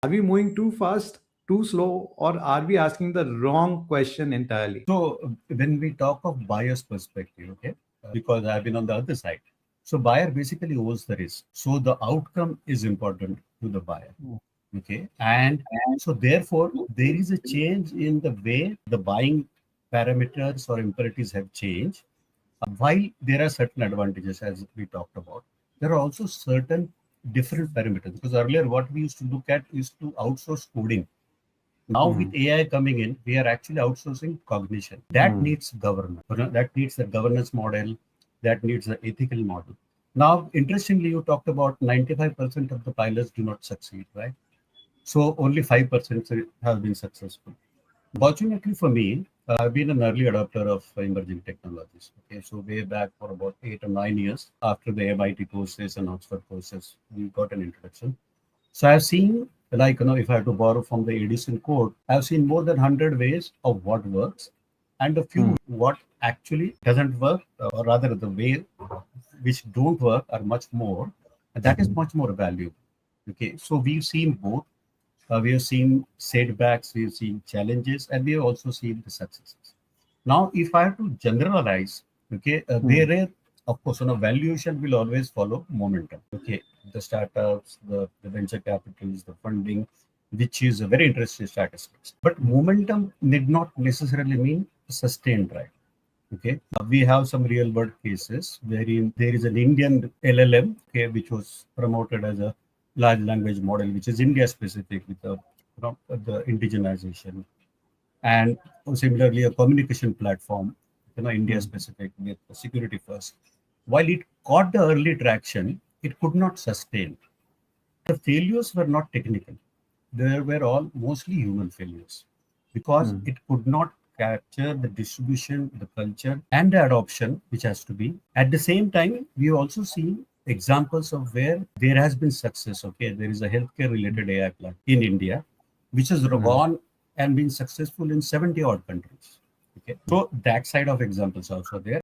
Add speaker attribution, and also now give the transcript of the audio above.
Speaker 1: Are we moving too fast, too slow, or are we asking the wrong question entirely?
Speaker 2: So when we talk of buyer's perspective, okay, because I've been on the other side. So buyer basically owns the risk. So the outcome is important to the buyer. Okay. And so therefore there is a change in the way the buying parameters or imperatives have changed. While there are certain advantages as we talked about, there are also certain different parameters. Because earlier what we used to look at is to outsource coding. Now with AI coming in, we are actually outsourcing cognition. That needs governance. That needs the governance model. That needs the ethical model. Now, interestingly, you talked about 95% of the pilots do not succeed, right? So only 5% have been successful. Fortunately for me, I've been an early adopter of emerging technologies. Okay, so way back for about 8 or 9 years after the MIT courses and Oxford courses, we got an introduction. So I've seen, like, if I have to borrow from the Edison code, I've seen more than 100 ways of what works and a few what actually doesn't work, or rather the way which don't work are much more. And that is much more valuable. Okay, so we've seen both. We have seen setbacks, we've seen challenges, and we have also seen the successes. Now, if I have to generalize, okay, there are, of course, valuation will always follow momentum. Okay, the startups, the venture capitals, the funding, which is a very interesting statistics. But momentum need not necessarily mean sustained drive. Okay, we have some real world cases wherein there is an Indian LLM, okay, which was promoted as a large language model, which is India specific with the indigenization, and similarly a communication platform, India specific with security first. While it caught the early traction, it could not sustain. The failures were not technical; they were all mostly human failures because it could not capture the distribution, the culture, and the adoption, which has to be. At the same time, we also see examples of where there has been success. Okay, there is a healthcare related AI plan in India, which has gone and been successful in 70 odd countries. Okay, so that side of examples also there.